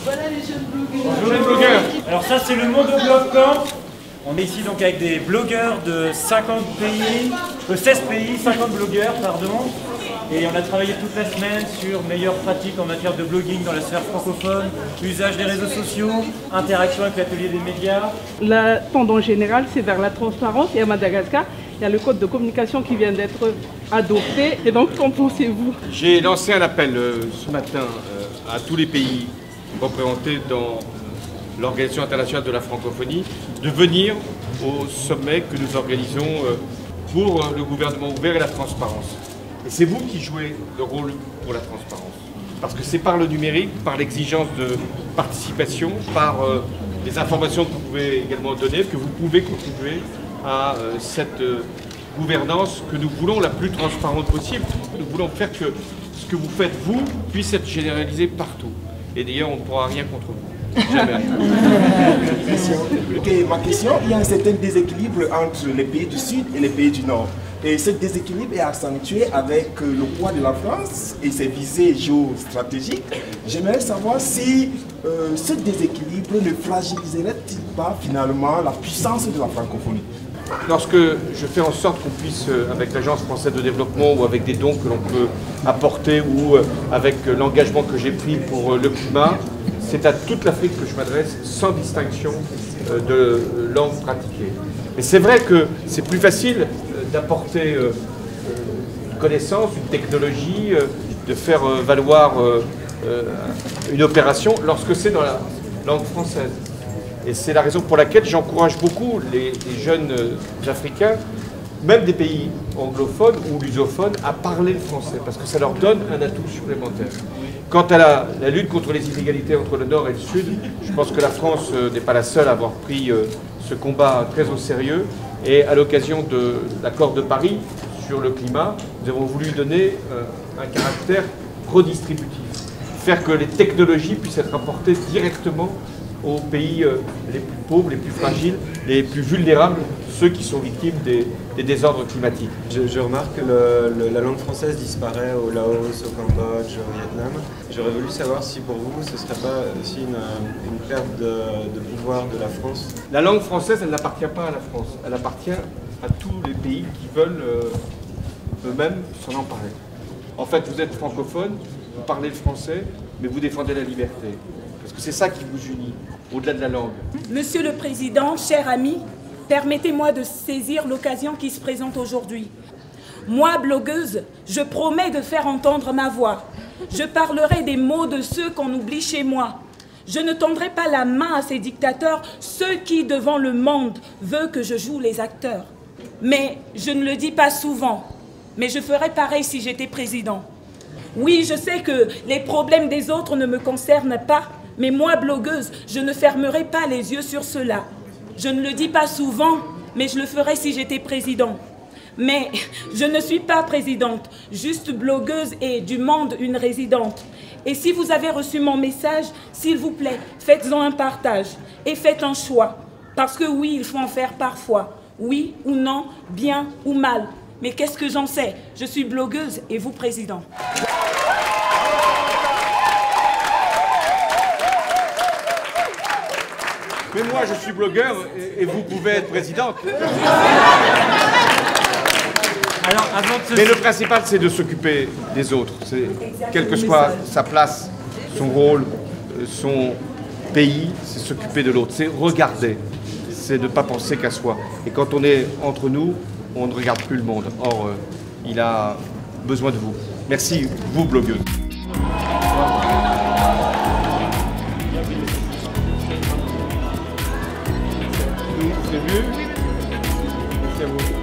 Voilà les jeunes blogueurs. Bonjour les blogueurs. Alors ça c'est le Monoblog Camp. On est ici donc avec des blogueurs de 16 pays, 50 blogueurs pardon. Et on a travaillé toute la semaine sur meilleures pratiques en matière de blogging dans la sphère francophone, usage des réseaux sociaux, interaction avec l'atelier des médias. La tendance générale, c'est vers la transparence. Et à Madagascar, il y a le code de communication qui vient d'être adopté. Et donc, qu'en pensez-vous? J'ai lancé un appel ce matin à tous les pays représentés dans l'Organisation internationale de la francophonie de venir au sommet que nous organisons pour le gouvernement ouvert et la transparence. Et c'est vous qui jouez le rôle pour la transparence. Parce que c'est par le numérique, par l'exigence de participation, par les informations que vous pouvez également donner, que vous pouvez contribuer à cette gouvernance que nous voulons la plus transparente possible. Nous voulons faire que ce que vous faites, vous, puisse être généralisé partout. Et d'ailleurs, on ne pourra rien contre vous. Jamais. Okay, ma question, il y a un certain déséquilibre entre les pays du Sud et les pays du Nord. Et ce déséquilibre est accentué avec le poids de la France et ses visées géostratégiques. J'aimerais savoir si ce déséquilibre ne fragiliserait-il pas finalement la puissance de la francophonie? Lorsque je fais en sorte qu'on puisse, avec l'Agence française de développement ou avec des dons que l'on peut apporter ou avec l'engagement que j'ai pris pour le climat, c'est à toute l'Afrique que je m'adresse sans distinction de langue pratiquée. Mais c'est vrai que c'est plus facile d'apporter une connaissance, une technologie, de faire valoir une opération lorsque c'est dans la langue française. Et c'est la raison pour laquelle j'encourage beaucoup les jeunes Africains, même des pays anglophones ou lusophones, à parler le français, parce que ça leur donne un atout supplémentaire. Quant à la lutte contre les inégalités entre le Nord et le Sud, je pense que la France n'est pas la seule à avoir pris ce combat très au sérieux. Et à l'occasion de l'accord de Paris sur le climat, nous avons voulu donner un caractère redistributif, faire que les technologies puissent être apportées directement aux pays les plus pauvres, les plus fragiles, les plus vulnérables, ceux qui sont victimes des désordres climatiques. Je remarque que la langue française disparaît au Laos, au Cambodge, au Vietnam. J'aurais voulu savoir si pour vous ce ne serait pas aussi une perte de pouvoir de la France. La langue française, elle n'appartient pas à la France, elle appartient à tous les pays qui veulent eux-mêmes s'en emparer. En fait, vous êtes francophone, vous parlez le français, mais vous défendez la liberté. Parce que c'est ça qui vous unit, au-delà de la langue. Monsieur le Président, cher ami, permettez-moi de saisir l'occasion qui se présente aujourd'hui. Moi, blogueuse, je promets de faire entendre ma voix. Je parlerai des maux de ceux qu'on oublie chez moi. Je ne tendrai pas la main à ces dictateurs, ceux qui, devant le monde, veulent que je joue les acteurs. Mais je ne le dis pas souvent, mais je ferai pareil si j'étais président. Oui, je sais que les problèmes des autres ne me concernent pas, mais moi, blogueuse, je ne fermerai pas les yeux sur cela. Je ne le dis pas souvent, mais je le ferai si j'étais président. Mais je ne suis pas présidente, juste blogueuse et du monde une résidente. Et si vous avez reçu mon message, s'il vous plaît, faites-en un partage et faites un choix. Parce que oui, il faut en faire parfois. Oui ou non, bien ou mal. Mais qu'est-ce que j'en sais? Je suis blogueuse et vous président. Mais moi, je suis blogueur et vous pouvez être présidente. Alors, mais le principal, c'est de s'occuper des autres. Quelle que soit sa place, son rôle, son pays, c'est s'occuper de l'autre. C'est regarder. C'est de ne pas penser qu'à soi. Et quand on est entre nous, on ne regarde plus le monde. Or, il a besoin de vous. Merci, vous, blogueuse. C'est mieux. Merci à vous.